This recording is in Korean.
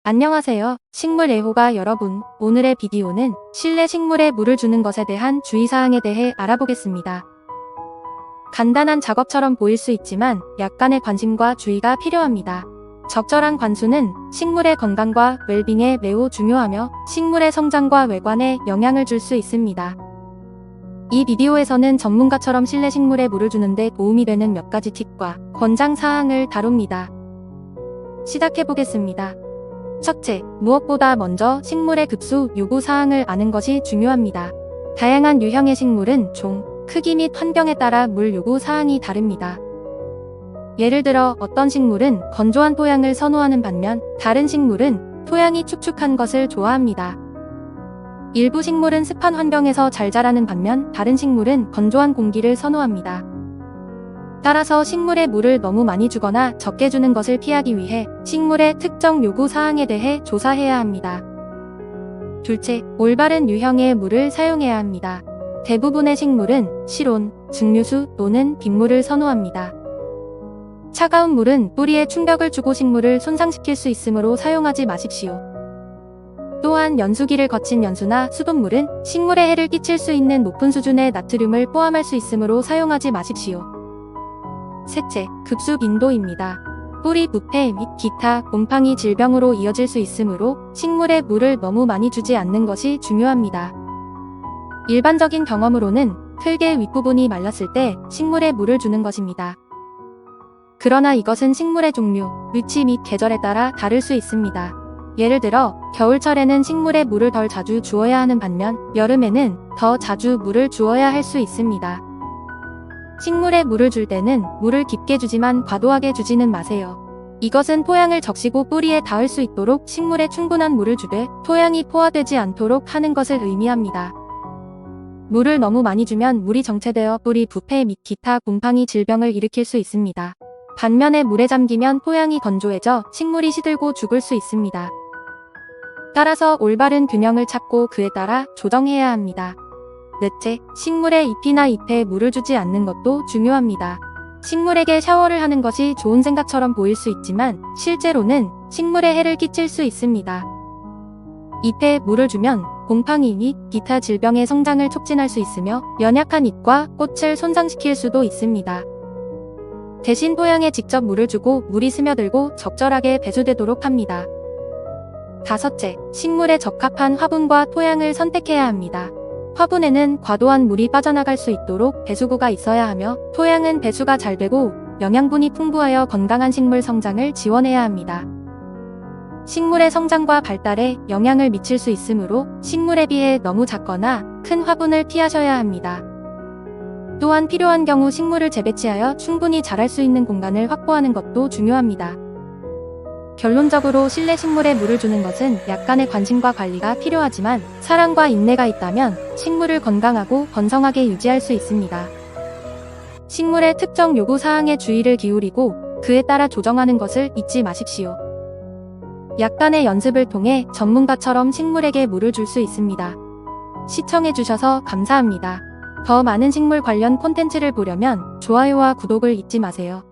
안녕하세요. 식물 애호가 여러분. 오늘의 비디오는 실내 식물에 물을 주는 것에 대한 주의사항에 대해 알아보겠습니다. 간단한 작업처럼 보일 수 있지만 약간의 관심과 주의가 필요합니다. 적절한 관수는 식물의 건강과 웰빙에 매우 중요하며 식물의 성장과 외관에 영향을 줄 수 있습니다. 이 비디오에서는 전문가처럼 실내 식물에 물을 주는데 도움이 되는 몇 가지 팁과 권장사항을 다룹니다. 시작해보겠습니다. 첫째, 무엇보다 먼저 식물의 급수 요구사항을 아는 것이 중요합니다. 다양한 유형의 식물은 종, 크기 및 환경에 따라 물 요구사항이 다릅니다. 예를 들어 어떤 식물은 건조한 토양을 선호하는 반면 다른 식물은 토양이 축축한 것을 좋아합니다. 일부 식물은 습한 환경에서 잘 자라는 반면 다른 식물은 건조한 공기를 선호합니다. 따라서 식물에 물을 너무 많이 주거나 적게 주는 것을 피하기 위해 식물의 특정 요구사항에 대해 조사해야 합니다. 둘째, 올바른 유형의 물을 사용해야 합니다. 대부분의 식물은 실온, 증류수 또는 빗물을 선호합니다. 차가운 물은 뿌리에 충격을 주고 식물을 손상시킬 수 있으므로 사용하지 마십시오. 또한 연수기를 거친 연수나 수돗물은 식물에 해를 끼칠 수 있는 높은 수준의 나트륨을 포함할 수 있으므로 사용하지 마십시오. 셋째, 급수 빈도입니다. 뿌리 부패 및 기타 곰팡이 질병으로 이어질 수 있으므로 식물에 물을 너무 많이 주지 않는 것이 중요합니다. 일반적인 경험으로는 흙의 윗부분이 말랐을 때 식물에 물을 주는 것입니다. 그러나 이것은 식물의 종류, 위치 및 계절에 따라 다를 수 있습니다. 예를 들어 겨울철에는 식물에 물을 덜 자주 주어야 하는 반면 여름에는 더 자주 물을 주어야 할 수 있습니다. 식물에 물을 줄 때는 물을 깊게 주지만 과도하게 주지는 마세요. 이것은 토양을 적시고 뿌리에 닿을 수 있도록 식물에 충분한 물을 주되 토양이 포화되지 않도록 하는 것을 의미합니다. 물을 너무 많이 주면 물이 정체되어 뿌리 부패 및 기타 곰팡이 질병을 일으킬 수 있습니다. 반면에 물에 잠기면 토양이 건조해져 식물이 시들고 죽을 수 있습니다. 따라서 올바른 균형을 찾고 그에 따라 조정해야 합니다. 넷째, 식물의 잎이나 잎에 물을 주지 않는 것도 중요합니다. 식물에게 샤워를 하는 것이 좋은 생각처럼 보일 수 있지만 실제로는 식물에 해를 끼칠 수 있습니다. 잎에 물을 주면 곰팡이 및 기타 질병의 성장을 촉진할 수 있으며 연약한 잎과 꽃을 손상시킬 수도 있습니다. 대신 토양에 직접 물을 주고 물이 스며들고 적절하게 배수되도록 합니다. 다섯째, 식물에 적합한 화분과 토양을 선택해야 합니다. 화분에는 과도한 물이 빠져나갈 수 있도록 배수구가 있어야 하며 토양은 배수가 잘 되고 영양분이 풍부하여 건강한 식물 성장을 지원해야 합니다. 식물의 성장과 발달에 영향을 미칠 수 있으므로 식물에 비해 너무 작거나 큰 화분을 피하셔야 합니다. 또한 필요한 경우 식물을 재배치하여 충분히 자랄 수 있는 공간을 확보하는 것도 중요합니다. 결론적으로 실내 식물에 물을 주는 것은 약간의 관심과 관리가 필요하지만 사랑과 인내가 있다면 식물을 건강하고 번성하게 유지할 수 있습니다. 식물의 특정 요구사항에 주의를 기울이고 그에 따라 조정하는 것을 잊지 마십시오. 약간의 연습을 통해 전문가처럼 식물에게 물을 줄 수 있습니다. 시청해주셔서 감사합니다. 더 많은 식물 관련 콘텐츠를 보려면 좋아요와 구독을 잊지 마세요.